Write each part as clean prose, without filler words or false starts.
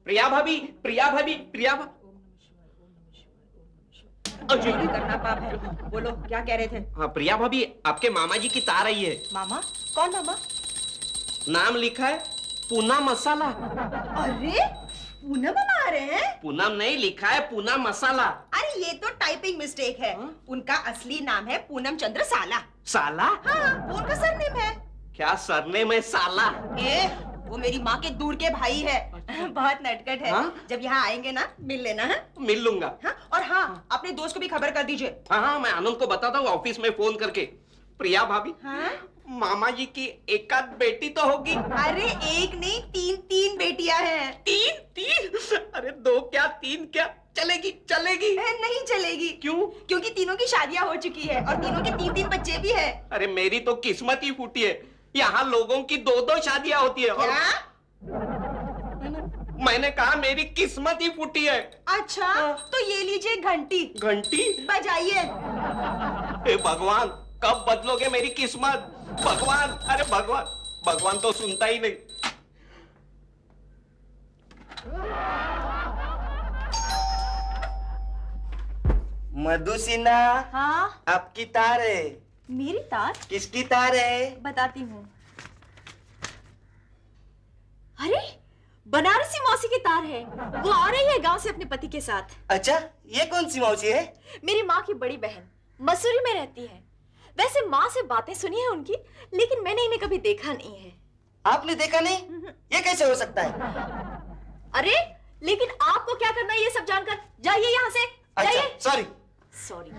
प्रिया भाभी, प्रिया भाभी, प्रिया चोरी करना पाप है। बोलो क्या कह रहे थे? हाँ प्रिया भाभी, आपके मामा जी की तार आई है। मामा? कौन मामा? नाम लिखा है पूना मसाला। अरे पूनम मामा आ रहे हैं? पूनम नहीं, लिखा है पूना मसाला। अरे ये तो टाइपिंग मिस्टेक है। उनका असली नाम है पूनम चंद्र साला। साला? हाँ, वो उनका सरनेम है। क्या सरनेम है साला? वो मेरी माँ के दूर के भाई है। बहुत नटखट है। जब यहाँ आएंगे ना मिल लेना है। मिल लूंगा। और हाँ, अपने दोस्त को भी खबर कर दीजिए। हाँ, मैं आनंद को बताता हूँ ऑफिस में फोन करके। प्रिया भाभी, मामा जी की एक आध बेटी तो होगी। अरे एक नहीं, तीन बेटियां हैं। तीन? अरे दो क्या तीन क्या? चलेगी चलेगी? नहीं चलेगी। क्यों? क्योंकि तीनों की शादियां हो चुकी है और तीनों के तीन बच्चे भी है। अरे मेरी तो किस्मत ही फूटी है। यहाँ लोगों की दो शादियां होती है। और मैंने कहा मेरी किस्मत ही फूटी है। अच्छा, तो ये लीजिए घंटी। घंटी बजाइए। हे भगवान, कब बदलोगे मेरी किस्मत? भगवान, अरे भगवान, भगवान तो सुनता ही नहीं। मधु सिन्हा। हाँ? आपकी तार है। मेरी तार? किसकी तार है? बताती हूँ। अरे बनारसी मौसी की तार है। वो आ रही है गांव से अपने पति के साथ। अच्छा, ये कौन सी मौसी है? मेरी माँ की बड़ी बहन, मसूरी में रहती है। वैसे माँ से बातें सुनी है उनकी, लेकिन मैंने इन्हें कभी देखा नहीं है। आपने देखा नहीं? ये कैसे हो सकता है? अरे लेकिन आपको क्या करना है ये सब जानकर? जाइए यहाँ से। अच्छा, सॉरी।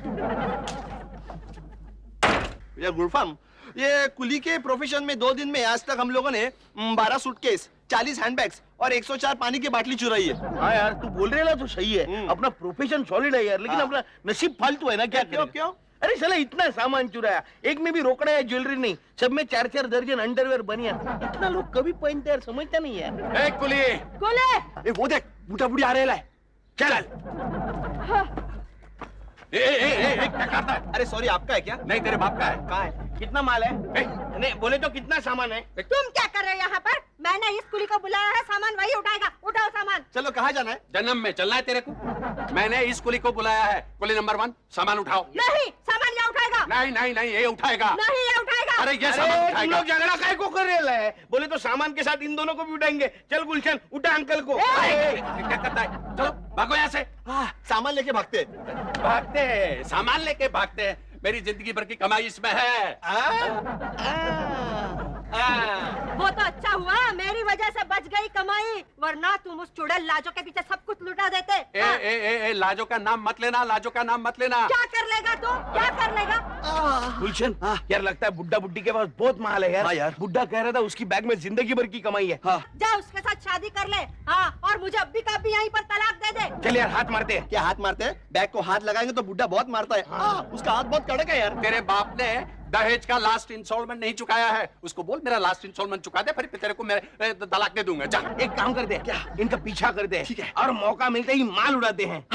गुलफाम, ये कुली के प्रोफेशन में 2 दिन में आज तक हम लोगों ने 12 सूटकेस, 40 हैंडबैग्स और 104 पानी की बाटली चुराई है। हाँ यार, तू बोल रहे ना तो सही है। अपना प्रोफेशन सॉलिड है यार, लेकिन अपना नसीब फालतू है ना। क्या क्यों? अरे साला इतना सामान चुराया, एक में भी रोकड़ा या ज्वेलरी नहीं, सब में 4-4 दर्जन अंडरवेयर बनियान। इतना लोग कभी पहनते यार, समझता नहीं यार। कुली, वो देख, बूढ़ा बूढ़ी आ रहे हैं। चल। क्या करता है? अरे सॉरी, आपका है क्या? नहीं, तेरे बाप का है। कहाँ है? कितना माल है? नहीं बोले तो कितना सामान है? तुम क्या कर रहे हो यहाँ पर? मैंने इस कुली को बुलाया है, सामान वही उठाएगा। उठाओ सामान। चलो, कहाँ जाना है? जन्म में चलना है तेरे को। मैंने इस कुली को बुलाया है। कुली नंबर 1, सामान उठाओ। नहीं, सामान ये उठाएगा। नहीं, ये उठाएगा। नहीं, ये उठाएगा। अरे ये सामान तुम उठाएगा। लोग झगड़ा काहे को कर रहे हैं? बोले तो सामान के साथ इन दोनों को भी उठाएंगे। चल गुलशन, उठा अंकल को। क्या करता है? चलो भागो यहाँ से। सामान लेके भागते सामान लेके भागते हैं। मेरी जिंदगी भर की कमाई इसमें है। वो तो अच्छा हुआ मेरी वजह से बच गई कमाई, वरना तुम उस चुड़ैल लाजो के पीछे सब कुछ लुटा देते। ए, लाजो का नाम मत लेना, लाजो का नाम मत लेना। क्या कर लेगा तू? क्या कर लेगा? गुलशन, यार लगता है बुड्ढा बुड्ढी के पास बहुत माल है यार। हाँ यार। बुड्ढा कह रहा था उसकी बैग में जिंदगी भर की कमाई है। जा उसके साथ शादी कर ले। हाँ, और मुझे अभी का भी यहीं पर तलाक दे दे। चल यार, हाथ मारते हैं। क्या हाथ मारते हैं? बैग को हाथ लगाएंगे तो बुड्ढा बहुत मारता है। उसका हाथ बहुत कड़क है यार। तेरे बाप ने दहेज का लास्ट इंस्टॉलमेंट नहीं चुकाया है। उसको बोल मेरा लास्ट इंस्टॉलमेंट चुका दे, फिर तेरे को मैं तलाक दे दूंगा। जा। एक काम करते हैं, क्या इनका पीछा करते हैं, ठीक है। और मौका मिलते ही माल उड़ाते हैं।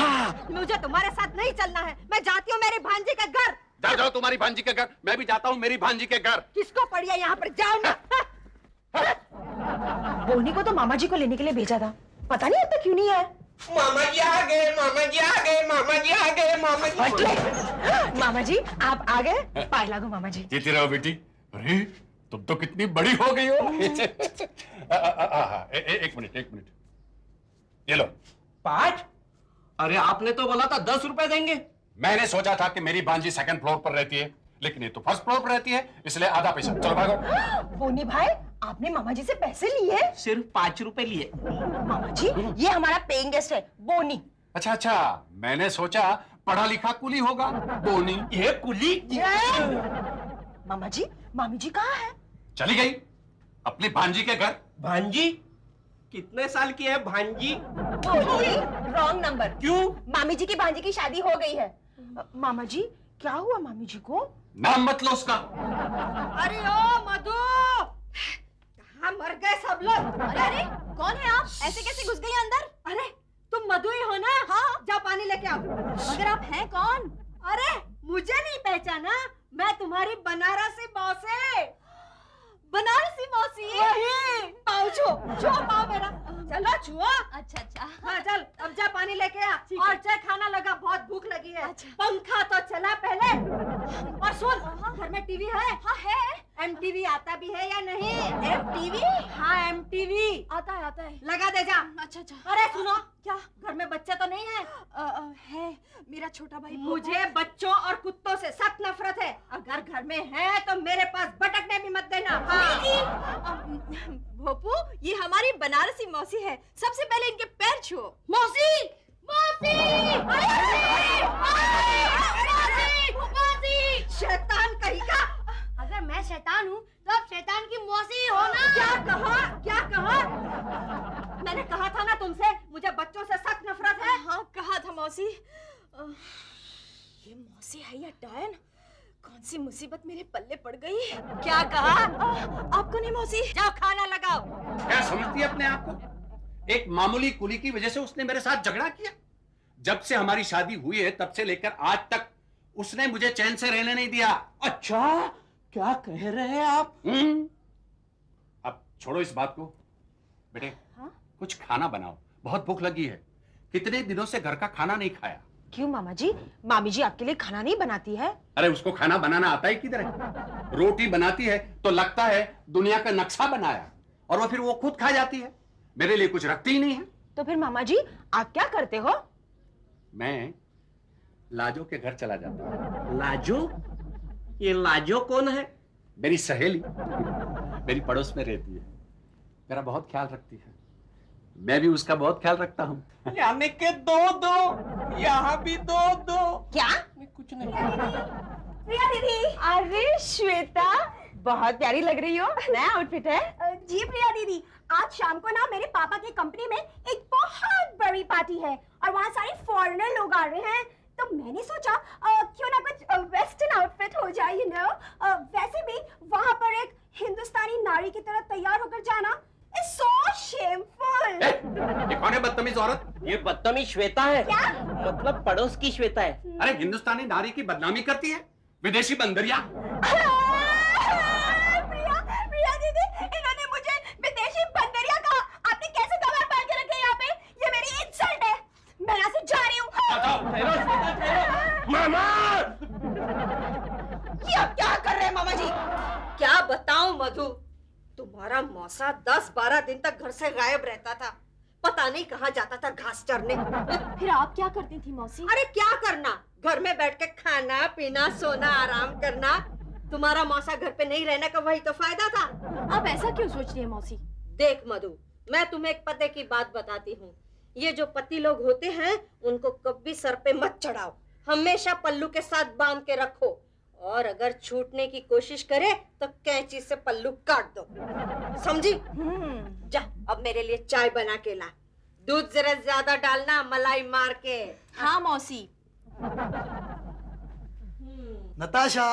मुझे तुम्हारे साथ नहीं चलना है। मैं जाती हूँ मेरी भांजी के घर। जाओ तुम्हारी भांजी के घर। मैं भी जाता हूँ मेरी भांजी के घर। किसको पड़िया यहाँ पर? जाओ ना। बोनी को तो मामा जी को लेने के लिए भेजा था, पता नहीं अब तक क्यों नहीं आया। मामा जी आ गए, मामा जी आ गए, मामा जी आ गए, मामा जी। मामा जी आप आ गए? पाए लागो मामा जी। जीती रहो बेटी। अरे तुम तो कितनी बड़ी हो गई हो। एक मिनट, ये लो। 5? अरे आपने तो बोला था 10 रुपए देंगे। मैंने सोचा था कि मेरी भांजी 2nd फ्लोर पर रहती है, लेकिन ये तो 1st फ्लोर पर रहती है, इसलिए आधा पैसा। चलो भागो। बोनी भाई, आपने मामा जी से पैसे लिए? सिर्फ 5 रुपए लिए। मामा जी, ये हमारा पेइंग गेस्ट है, बोनी। अच्छा, मैंने सोचा पढ़ा लिखा कुली होगा। बोनी। ये कुली? मामा जी, मामी जी कहाँ है? चली गई अपनी भांजी के घर। भांजी? कितने साल की है भांजी? बोनी, रॉन्ग नंबर। क्यों? मामी जी की भांजी की शादी हो गई है। मामा जी, क्या हुआ मामी जी को? नाम मत लो उसका। अरे ओ मधु, कहाँ मर गए सब लोग? अरे कौन है आप? ऐसे कैसे घुस गई अंदर? अरे तुम मधु ही हो ना? हाँ। जा पानी लेके आओ। मगर आप हैं कौन? अरे मुझे नहीं पहचाना? मैं तुम्हारी बनारसी बॉस है। बनारसी मौसी वही पाँव छुओ पाँव मेरा चलो छुओ अच्छा हाँ चल अब जा पानी लेके आ और चाय खाना लगा बहुत भूख लगी है पंखा तो चला पहले और सुन घर में टीवी है हाँ है MTV आता भी है या नहीं MTV हाँ MTV आता है लगा दे जा अच्छा अरे सुनो क्या घर में बच्चे तो नहीं है मेरा छोटा भाई मुझे बच्चों और कुत्तों से सख्त नफरत है अगर घर में है तो मेरे पास भटकने भी मत देना भोपू ये हमारी बनारसी मौसी है सबसे पहले इनके पैर छुओ मौसी शैतान कहीं का अगर मैं शैतान हूँ तो अब शैतान की मौसी हो ना क्या कहा मैंने कहा था ना तुमसे मुझे बच्चों से सख्त नफरत है हाँ कहा था मौसी ये मौसी है या डायन कौन सी मुसीबत मेरे पल्ले पड़ गई क्या कहा आपको नहीं मौसी जाओ खाना लगाओ क्या समझती है अपने आप को? एक मामूली कुली की वजह से उसने मेरे साथ झगड़ा किया। जब से हमारी शादी हुई है तब से लेकर आज तक उसने मुझे चैन से रहने नहीं दिया। अच्छा क्या कह रहे हैं आप? अब छोड़ो इस बात को बेटे। कुछ खाना बनाओ, बहुत भूख लगी है। कितने दिनों से घर का खाना नहीं खाया। क्यों मामा जी, मामी जी आपके लिए खाना नहीं बनाती है? अरे उसको खाना बनाना आता ही किधर है? रोटी बनाती है तो लगता है दुनिया का नक्शा बनाया, और वो फिर वो खुद खा जाती है, मेरे लिए कुछ रखती ही नहीं है। तो फिर मामा जी आप क्या करते हो? मैं लाजो के घर चला जाता हूँ। लाजो? ये लाजो कौन है? मेरी सहेली, मेरी पड़ोस में रहती है, मेरा बहुत ख्याल रखती है, मैं भी उसका बहुत ख्याल रखता हूँ। यानी के दो यहाँ भी दो क्या? कुछ नहीं। प्रिया दीदी अरे श्वेता बहुत प्यारी लग रही हो, नया आउटफिट है। जी प्रिया दीदी, आज शाम को ना मेरे पापा की कंपनी में एक बहुत बड़ी पार्टी है और वहाँ सारे फॉरेनर लोग आ रहे हैं, तो मैंने सोचा क्यों ना कुछ वेस्टर्न आउटफिट हो जाए, यू नो। वैसे भी वहाँ पर एक हिंदुस्तानी नारी की तरह तैयार होकर जाना इज सो शेमफुल। ये कौन है बदतमीज औरत? ये बदतमीज श्वेता है। क्या? मतलब पड़ोस की श्वेता है। अरे हिंदुस्तानी नारी की बदनामी करती है, विदेशी बंदरिया। प्रिया दीदी, इन्होंने मुझे विदेशी बंदरिया कहा। आपने कैसे कमर बांध के रखे यहाँ पे? ये मेरी इंसल्ट है। मैं यहाँ से जा रही हूँ। मामा! ये अब क्या कर रहे हैं मामा जी? क्या बताऊं मधु, तुम्हारा मौसा 10-12 दिन तक घर से गायब रहता था, पता नहीं कहाँ जाता था घास चरने। फिर आप क्या करती थी मौसी? अरे क्या करना, घर में बैठ के खाना पीना सोना आराम करना। तुम्हारा मौसा घर पे नहीं रहने का वही तो फायदा था। अब ऐसा क्यों सोच रही है मौसी? देख मधु, मैं तुम्हें एक पते की बात बताती हूँ। ये जो पति लोग होते हैं उनको कभी सर पे मत चढ़ाओ, हमेशा पल्लू के साथ बांध के रखो, और अगर छूटने की कोशिश करे तो कैंची से पल्लू काट दो, समझी? जा अब मेरे लिए चाय बना के ला, दूध जरा ज्यादा डालना, मलाई मार के। हाँ मौसी। नताशा,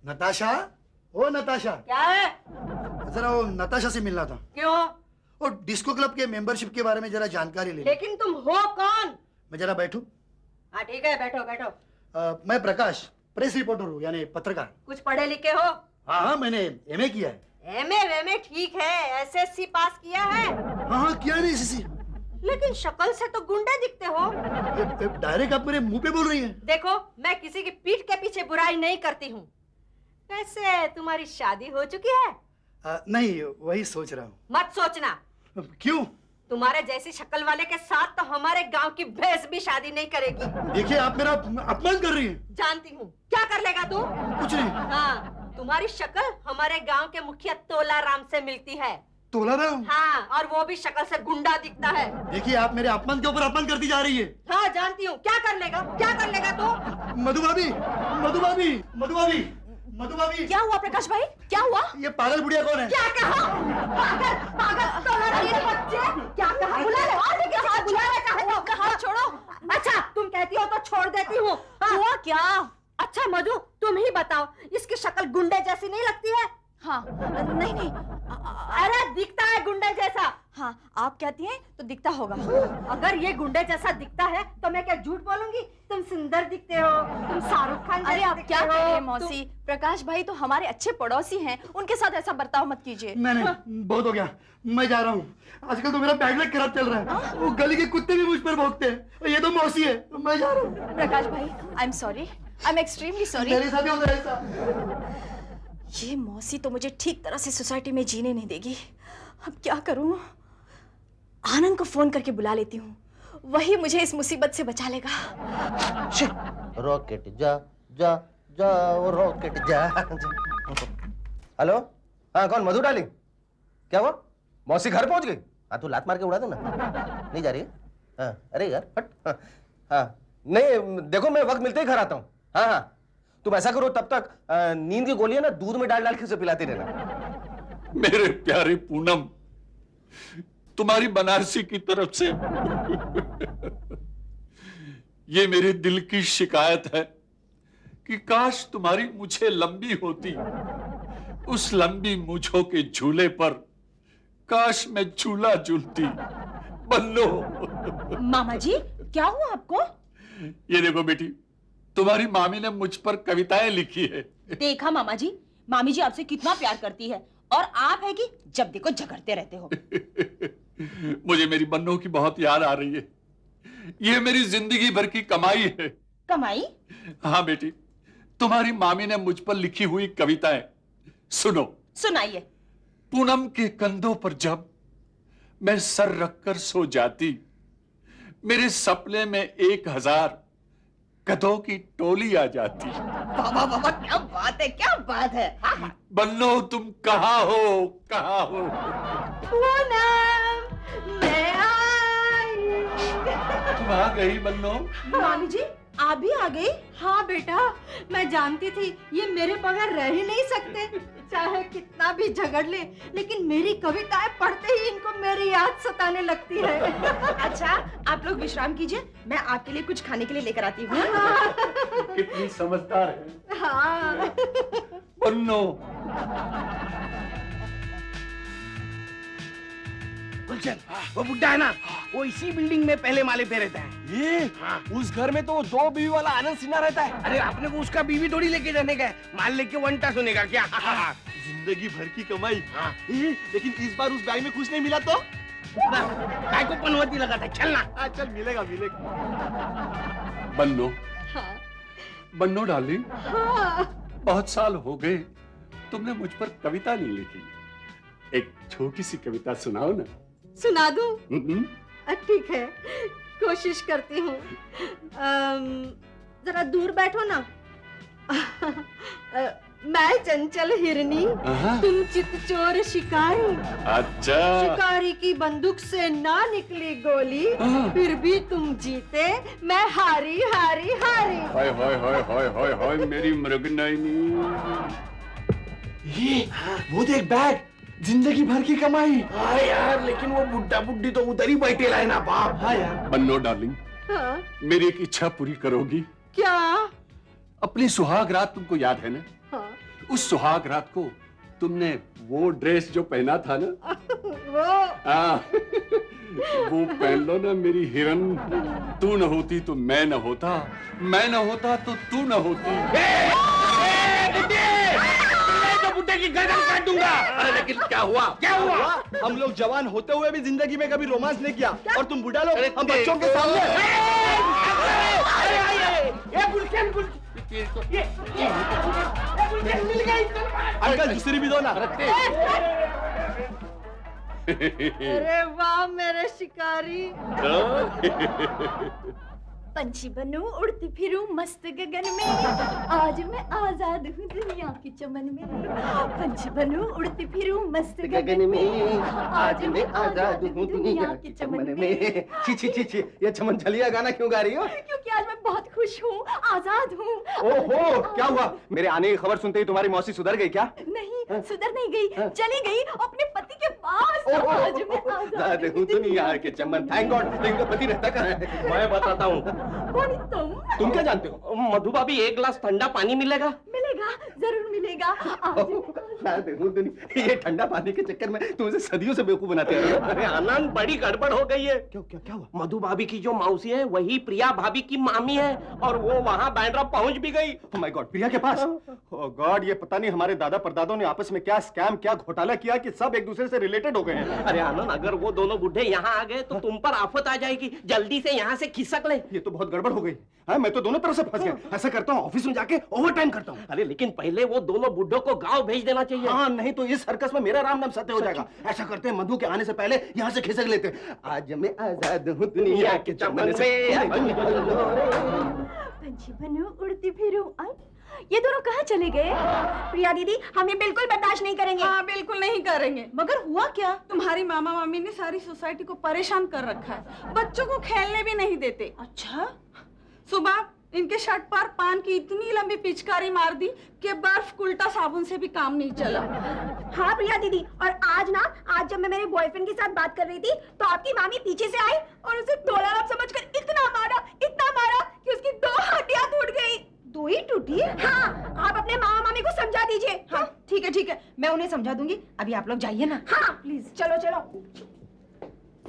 नताशा, ओ नताशा, क्या है? जरा वो नताशा से मिलना था। क्यों? और डिस्को क्लब के मेंबरशिप के बारे में जरा जानकारी लेनी। लेकिन तुम हो कौन? मैं जरा बैठूं? हाँ ठीक है, बैठो बैठो। मैं प्रकाश, प्रेस रिपोर्टर हूँ, यानी पत्रकार। कुछ पढ़े लिखे हो? हाँ, मैंने एमए किया है। एमए ठीक है, एसएससी पास किया है? हाँ, किया नहीं एसएससी। लेकिन शक्ल से तो गुंडे दिखते हो। डायरेक्ट आप मेरे मुंह पे बोल रही हैं। देखो, मैं किसी की पीठ के पीछे बुराई नहीं करती हूँ। वैसे तुम्हारी शादी हो चुकी है? नहीं, वही सोच रहा हूँ। मत सोचना। क्यों? तुम्हारे जैसी शक्ल वाले के साथ तो हमारे गांव की भैंस भी शादी नहीं करेगी। देखिए, आप मेरा अपमान कर रही हैं। जानती हूँ, क्या कर लेगा तू? कुछ नहीं। हाँ, तुम्हारी शक्ल हमारे गांव के मुखिया तोला राम से मिलती है। तोला राम? हाँ, और वो भी शक्ल से गुंडा दिखता है। देखिए, आप मेरे अपमान के ऊपर अपमान करती जा रही है। हाँ जानती हूँ, क्या कर लेगा तू? मधु भाभी, मधु भाभी, मधु भाभी, मधु भाभी। क्या हुआ प्रकाश भाई, क्या हुआ? ये पागल बुढ़िया कौन है? क्या कहा? पागल तोला राम के बच्चे, क्या कहा? बुला ले, और लेके जाओ, बुलाना चाहते हो? कहा छोड़ो। अच्छा, तुम कहती हो तो छोड़ देती हूँ। हुआ क्या? अच्छा मधु, तुम ही बताओ, इसकी शक्ल गुंडे जैसी नहीं लगती है? हाँ नहीं। अरे दिखता है गुंडे जैसा, हाँ, आप कहती हैं तो दिखता होगा। अगर ये गुंडे जैसा दिखता है तो मैं क्या झूठ बोलूंगी? तुम सुंदर दिखते हो, तुम शाहरुख खान। अरे आप क्या कह रहे हैं मौसी? प्रकाश भाई तो हमारे अच्छे पड़ोसी हैं, उनके साथ ऐसा बर्ताव मत कीजिए। नहीं, बहुत हो गया, मैं जा रहा हूँ। आजकल तो मेरा बैकलैग खराब चल रहा है। वो गली के कुत्ते भी मुझ पर भौंकते हैं। ये तो मौसी है, मैं जा रहा हूँ। प्रकाश भाई, I am sorry, I am extremely sorry. मेरे साथ ही होता है ऐसा। ये मौसी तो मुझे ठीक तरह से सोसाइटी में जीने नहीं देगी। अब क्या करूं? आनंद को फोन करके बुला लेती हूँ, वही मुझे इस मुसीबत से बचा लेगा। रॉकेट जा जा जा रॉकेट जा। हेलो, हाँ कौन? मधु डार्लिंग, क्या हुआ? मौसी घर पहुंच गई? हाँ तू लात मार के उड़ा दो ना। नहीं जा रही है? हाँ अरे यार हट। हाँ नहीं देखो, मैं वक्त मिलते ही घर आता हूँ। हाँ हाँ तुम ऐसा करो, तब तक नींद की गोलियां ना दूध में डाल डाल के उसे पिलाती रहना। मेरे प्यारे पूनम, तुम्हारी बनारसी की तरफ से ये मेरे दिल की शिकायत है कि काश तुम्हारी मुझे लंबी होती। उस लंबी मूंछों के झूले पर काश मैं झूला झूलती। बन्नो। मामा जी क्या हुआ आपको? ये देखो बेटी, तुम्हारी मामी ने मुझ पर कविताएं लिखी है। देखा मामा जी, मामी जी आपसे कितना प्यार करती है और आप है कि जब देखो झगड़ते रहते हो। मुझे मेरी बन्नो की बहुत याद आ रही है। ये मेरी जिंदगी भर की कमाई है। कमाई? हाँ बेटी, तुम्हारी मामी ने मुझ पर लिखी हुई कविताएं सुनो। सुनाइए। पूनम के कंधों पर जब मैं सर रखकर सो जाती, मेरे सपने में 1000 गधों की टोली आ जाती। बाबा बाबा क्या बात है, क्या बात है। हाँ। बन्नो तुम कहाँ हो, कहाँ हो? पूनम, मैं आई। तुम आ गई बन्नो? मामी जी आप भी आ गई? हाँ बेटा, मैं जानती थी ये मेरे बगैर रह ही नहीं सकते। चाहे कितना भी झगड़ ले, लेकिन मेरी कविताएं पढ़ते ही इनको मेरी याद सताने लगती है। अच्छा आप लोग विश्राम कीजिए, मैं आपके लिए कुछ खाने के लिए लेकर आती हूँ। कितनी समझदार है। हाँ। बन्नो। गुलशन, वो बुड्ढा है ना, वो इसी बिल्डिंग में पहले माले पे रहता है। ये हाँ। उस घर में तो वो 2 बीवी वाला आनंद सिन्हा रहता है। अरे आपने को उसका बीवी थोड़ी लेके जाने का है, माल लेके वंटा सुनेगा क्या? जिंदगी भर की कमाई। हाँ। लेकिन इस बार उस बैग में कुछ नहीं मिला तो? काय को पनवती लगा था, चलना। हाँ चल, मिलेगा मिलेगा। बन्नो, हाँ। बन्नो डार्लिंग, हाँ। बहुत साल हो गए तुमने मुझ पर कविता नहीं लिखी। एक छोटी सी कविता सुनाओ ना। सुना दूं? ठीक है, कोशिश करती हूँ। जरा दूर बैठो ना। मैं चंचल हिरनी, तुम चितचोर शिकारी। अच्छा। शिकारी की बंदूक से ना निकली गोली, फिर भी तुम जीते, मैं हारी हारी हारी। हाय हाय हाय हाय हाय हाय मेरी मृगनयनी। ये वो देख बैग, जिंदगी भर की कमाई। हाँ यार, लेकिन वो बुड्ढा बुड्ढी तो उधर ही बैठे रहे ना बाप। हाँ यार। बन्नो डार्लिंग, हाँ? मेरी एक इच्छा पूरी करोगी? क्या? अपनी सुहाग रात तुमको याद है ना? हाँ। उस सुहाग रात को तुमने वो ड्रेस जो पहना था ना, वो वो पहन लो ना मेरी हिरन। तू न होती तो मैं न होता, मैं न होता तो तू न होती। बुड्ढे की गर्दन काट दूंगा। अरे लेकिन क्या हुआ? क्या हुआ? हम लोग जवान होते हुए भी जिंदगी में कभी रोमांस नहीं किया, और तुम बुढ़ा लोग हम बच्चों के सामने। अंकल दूसरी भी दो ना। अरे वाह मेरे शिकारी। पंछी बनूं उड़ती फिरूं मस्त गगन में, आज मैं आजाद हूँ दुनिया के चमन में। पंछी बनूं उड़ती फिरूं मस्त गगन में, आज मैं आजाद हूँ दुनिया के चमन में। छी छी छी छी, ये चमन चलिया गाना क्यों गा रही हो? क्योंकि आज मैं बहुत खुश हूँ, आजाद हूँ। ओहो, क्या हुआ? मेरे आने की खबर सुनते ही तुम्हारी मौसी सुधर गई क्या? नहीं, सुधर नहीं गई, चली गई अपने पति के पास। आज मैं आजाद हूँ दुनिया के चमन। Thank God. लेकिन तो पति रहता कहाँ है? मैं बताता हूँ। कौन तुम क्या जानते हो? मधु भाभी, 1 गिलास ठंडा पानी मिलेगा? मिलेगा, जरूर मिलेगा। आज ये ठंडा पानी के चक्कर में तुम इसे सदियों से बेवकूफ बनाते हैं। अरे आनंद, बड़ी गड़बड़ हो गई है। क्यों क्या क्या हुआ? मधु भाभी की जो मौसी है वही प्रिया भाभी की मामी है, और वो वहाँ बैंड्रा पहुंच भी गई। Oh my God, प्रिया के पास? Oh God, ये पता नहीं हमारे दादा परदादों ने आपस में क्या स्कैम, क्या घोटाला किया कि सब एक दूसरे से रिलेटेड हो गए हैं। अरे आनंद, अगर वो दोनों बुढ़े यहाँ आ गए तो तुम पर आफत आ जाएगी। जल्दी से यहाँ से खिसक ले। ये तो बहुत गड़बड़ हो गई। हाँ, मैं तो दोनों तरफ से फंस गया। ऐसा करता हूँ, ऑफिस में जाके ओवर टाइम करता हूँ। अरे लेकिन पहले वो दोनों बुढ़ों को गांव भेज देना चाहिए। हाँ, नहीं तो इस सर्कस में मेरा राम नाम सत्य हो जाएगा। ऐसा करते हैं, मधु के आने से पहले यहाँ से खिसक लेते हैं। आज मैं आजाद हूँ दुनिया के चमन से। पंछी बनूं, उड़ती फिरूं। आई, ये दोनों कहाँ चले गए? प्रिया दीदी, हम ये बिल्कुल बर्दाश्त नहीं करेंगे। हाँ, बिल्कुल नहीं करेंगे। मगर हुआ क्या? तुम्हारी मामा मामी ने सारी सोसाइटी को परेशान कर रखा है। बच्चों को खेलने भी नहीं देते। अच्छा, सुबह इनके शर्ट पर पान की इतनी लंबी पिचकारी मार दी कि बर्फ कुल्टा साबुन से भी काम नहीं चला। हाँ प्रिया दीदी, और आज जब मैं मेरे बॉयफ्रेंड के साथ बात कर रही थी तो आपकी मामी पीछे से आई और उसे डोला रब समझकर इतना मारा कि उसकी 2 हड्डियां टूट गई। 2 ही टूटी? हाँ, आप अपने मामा मामी को समझा दीजिए। हाँ ठीक है, मैं उन्हें समझा दूंगी। अभी आप लोग जाइए ना। हाँ प्लीज, चलो चलो।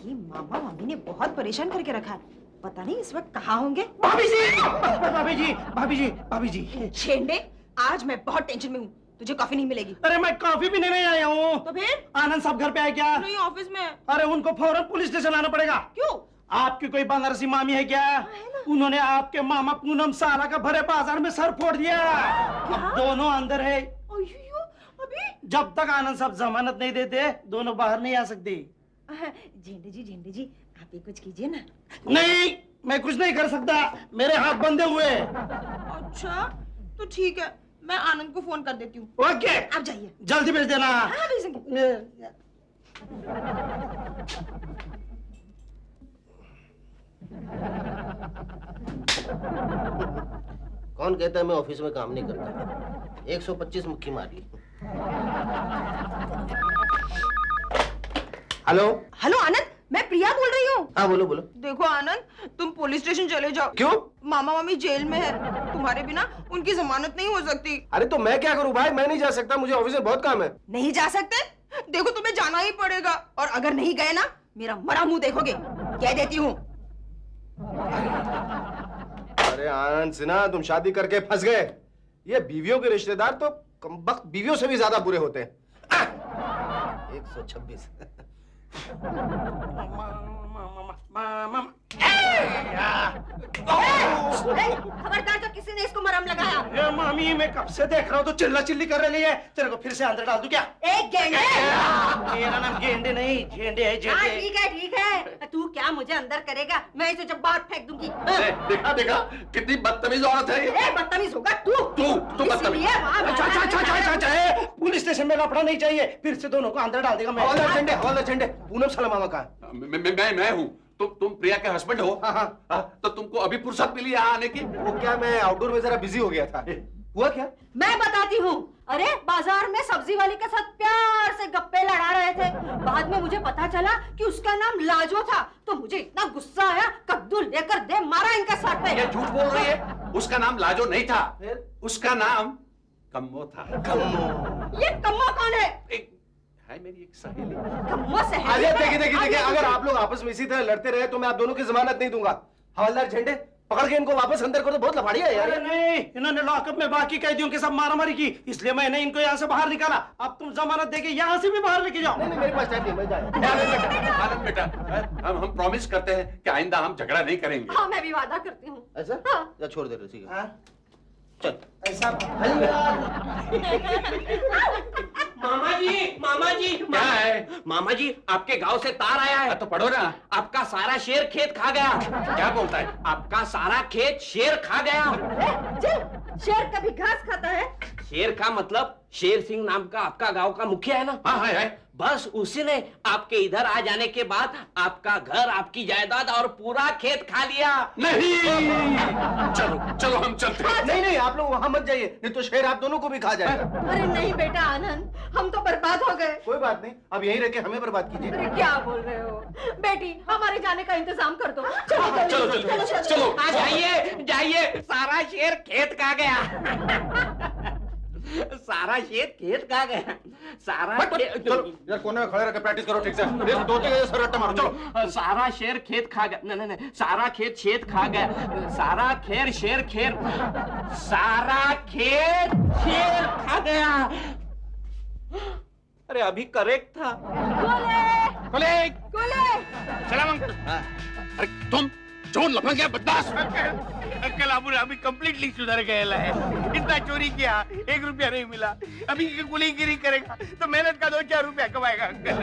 ये मामा मामी ने बहुत परेशान करके रखा है। पता नहीं इस वक्त कहाँ होंगे। भाभी जी। शेंडे, आज मैं बहुत टेंशन में हूँ। तुझे कॉफी नहीं मिलेगी। अरे मैं कॉफी भी नहीं आया हूँ। तो फिर? आनंद साहब घर पे आए क्या? नहीं, ऑफिस में। अरे उनको फौरन पुलिस स्टेशन आना पड़ेगा। क्यों? आपकी कोई बनारसी मामी है क्या? उन्होंने आपके मामा पूनम साला का भरे बाजार में सर फोड़ दिया। अब दोनों अंदर है। अभी? जब तक आनंद साहब जमानत नहीं देते दोनों बाहर नहीं आ सकते। झेंडे जी आप ही कुछ कीजिए ना। नहीं, मैं कुछ नहीं कर सकता, मेरे हाथ बंधे हुए। अच्छा, तो ठीक है, मैं आनंद को फोन कर देती हूँ। ओके, आप जाइए। जल्दी भेज देना। हाँ, भेजेंगे। कौन कहता है मैं ऑफिस में काम नहीं करता? 125 मुक्की मारी। हेलो आनंद, मैं प्रिया बोल रही हूँ। हाँ बोलो। देखो आनंद, तुम पुलिस स्टेशन चले जाओ। क्यों? मामा मामी जेल में है, तुम्हारे बिना उनकी जमानत नहीं हो सकती। अरे तो मैं क्या करूं भाई, मैं नहीं जा सकता, मुझे ऑफिस में बहुत काम है। नहीं जा सकते? देखो तुम्हें जाना ही पड़ेगा। और अगर नहीं गए ना, मेरा मरा मुंह देखोगे, कह देती हूँ। अरे आनंद सिन्हा, तुम शादी करके फंस गए। ये बीवियों के रिश्तेदार तो कमबख्त बीवियों से भी ज्यादा बुरे होते हैं। 126। खबरदार, जो किसी ने इसको मरहम लगाया। ये मामी, मैं कब से देख रहा हूँ तो चिल्ला चिल्ली कर रही है। तेरे को फिर से अंदर डाल दूं क्या? एक गेंडे। मेरा नाम गेंडे नहीं, झेंडे है, हाँ झेंडे। ठीक है। तू क्या मुझे अंदर करेगा? मैं इसे जब बाहर फेंक दूंगी। देखा कितनी बदतमीज औरत है ये। बदतमीज होगा तू बदतमीज। इसलिए वहाँ पुलिस स्टेशन में लफड़ा नहीं चाहिए, फिर से दोनों को अंदर डाल देगा मैं। हवलदार झंडे, पूनम साला मामा का। मैं हूँ। तुम प्रिया के हस्बैंड हो? हाँ, तो तुमको अभी फुर्सत मिली यहाँ आने की? वो क्या, मैं आउटडोर में जरा बिजी हो गया था। हुआ क्या? मैं बताती हूँ। अरे बाजार में सब्जी वाली के साथ प्यार से गप्पे लड़ा रहे थे। बाद में मुझे पता चला कि उसका नाम लाजो था, तो मुझे इतना गुस्सा आया, कद्दू लेकर दे मारा इनके साथ पे। ये झूठ बोल रही है, उसका नाम लाजो नहीं था, उसका नाम कम्मो था। ये कम्मा कौन है? है मेरी एक सहेली। कम्मा सहेली? देखिए, अगर आप लोग आपस में इसी तरह लड़ते रहे तो मैं आप दोनों की जमानत नहीं दूंगा। हवलदार झंडे, पकड़ के इनको वापस अंदर करो, बहुत लफाड़िया है यार। अरे नहीं, इन्होंने लॉकअप में बाकी कैदियों के साथ मारामारी की, इसलिए मैंने इनको यहाँ से बाहर निकाला। अब तुम जमानत देके यहाँ से भी बाहर लेके जाओ। नहीं, मेरे पास टाइम नहीं, मैं जाऊँ। आनंद बेटा, हम प्रॉमिस करते हैं कि आइंदा हम झगड़ा नहीं करेंगे। हाँ, मैं भी वादा करती हूँ। ऐसा? या छोड़ दे रहे, ठीक है। चल। ऐसा मामा जी क्या है? मामा जी, आपके गांव से तार आया है। तो पढ़ो ना। आपका सारा शेर खेत खा गया। क्या बोलता है? आपका सारा खेत शेर खा गया। चल, शेर कभी घास खाता है? शेर का मतलब शेर सिंह नाम का आपका गांव का मुखिया है ना? हाँ है। बस उसी ने आपके इधर आ जाने के बाद आपका घर, आपकी जायदाद और पूरा खेत खा लिया। नहीं, चलो हम चलते हैं। नहीं, आप लोग वहां मत जाइए, नहीं तो शेर आप दोनों को भी खा जाएगा। अरे नहीं बेटा आनंद, हम तो बर्बाद हो गए। कोई बात नहीं, अब यहीं रह के हमें बर्बाद कीजिए। अरे क्या बोल रहे हो बेटी, हमारे जाने का इंतजाम कर दो। चलो। जाइए, सारा शेर खेत खा गया। सारा खेत खेत खा गया सारा चलो यार कोने में खड़े रह के प्रैक्टिस करो ठीक से ये तोते के जैसे रट्टे मारो चलो सारा शेर खेत खा गया नहीं नहीं सारा खेत शेत खा गया सारा खेर शेर खेर सारा खेत शेर खा गया अरे अभी करेक्ट था सलाम अंकल अरे तुम जोन लफंग गया बदमाश अंकल अभी कंप्लीटली सुधर गया है इतना चोरी किया 1 रुपया नहीं मिला अभी गुलीगिरी करेगा तो मेहनत का 2-4 रुपया कमाएगा अंकल।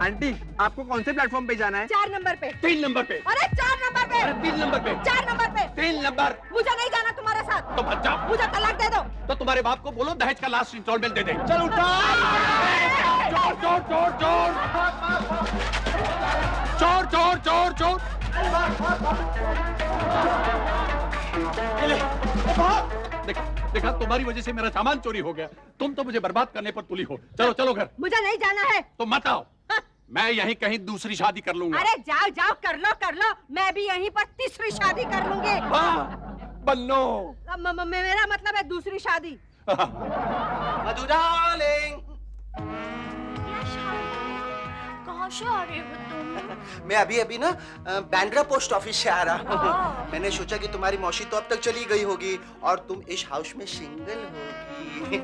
आंटी आपको कौन से प्लेटफॉर्म पे जाना है? 4 नंबर पे। 3 नंबर पे अरे 4 नंबर पे। 3 नंबर पे 4 नंबर पे। 3 नंबर। मुझे नहीं जाना तुम्हारे साथ। तो मत जाओ मुझे तलाक दे दो। तो तुम्हारे बाप को बोलो दहेज का लास्ट इंस्टॉलमेंट दे दे। चल उठा चोर चोर चोर चोर चोर चोर चोर चोर देखा तुम्हारी वजह से मेरा सामान चोरी हो गया तुम तो मुझे बर्बाद करने पर तुली हो चलो चलो घर मुझे नहीं जाना है। तो मत आओ मैं यहीं कहीं दूसरी शादी कर लूंगा। अरे जाओ जाओ कर लो मैं भी यहीं पर तीसरी शादी कर लूंगी। बन्नो मेरा मतलब है दूसरी शादी। मधु डार्लिंग कहाँ से आ रहे हो तुम? मैं अभी ना बैंड्रा पोस्ट ऑफिस से आ रहा हूँ मैंने सोचा कि तुम्हारी मौसी तो अब तक चली गई होगी और तुम इस हाउस में सिंगल होगी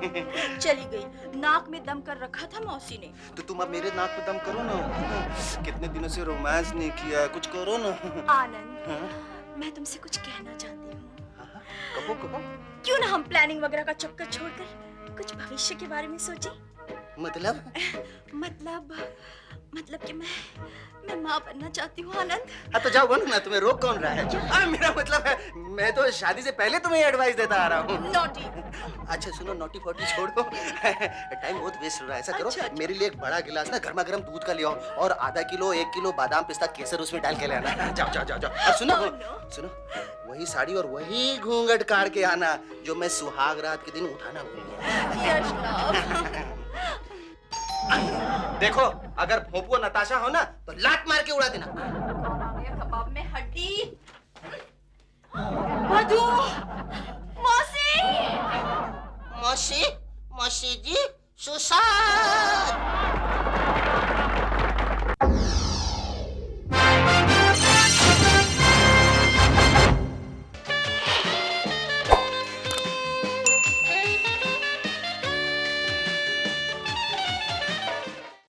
चली गई नाक में दम कर रखा था मौसी ने। तो तुम अब मेरे नाक पे दम करो ना कितने दिनों से रोमांस नहीं किया कुछ करो ना। आनंद मैं तुमसे कुछ कहना चाहती हूँ। कहो क्यों ना हम प्लानिंग वगैरह का चक्कर छोड़कर कुछ भविष्य के बारे में सोचें? मतलब कि मैं माँ बनना चाहती हूँ आनंद। हाँ तो जाओ बनो ना तुम्हें रोक कौन रहा है। मेरा मतलब है मैं तो शादी से पहले तुम्हें एडवाइस देता आ रहा हूँ। नॉटी। अच्छा सुनो नोटी फोटी छोड़ो टाइम बहुत वेस्ट हो रहा है ऐसा करो अच्छा। मेरे लिए एक बड़ा गिलास ना गर्मा गर्म दूध का ले आओ और आधा किलो 1 किलो बादाम पिस्ता केसर उसमें डाल के ले आना। जाओ जाओ जाओ जाओ। और सुनो सुनो वही साड़ी और वही घूंघट काट के आना जो मैं सुहाग रात के दिन उठाना भूल गया। देखो अगर भोंपू नताशा हो ना तो लात मार के उड़ा देना। कबाब में हड्डी। मधु मौसी मौसी मौसी जी सुसाद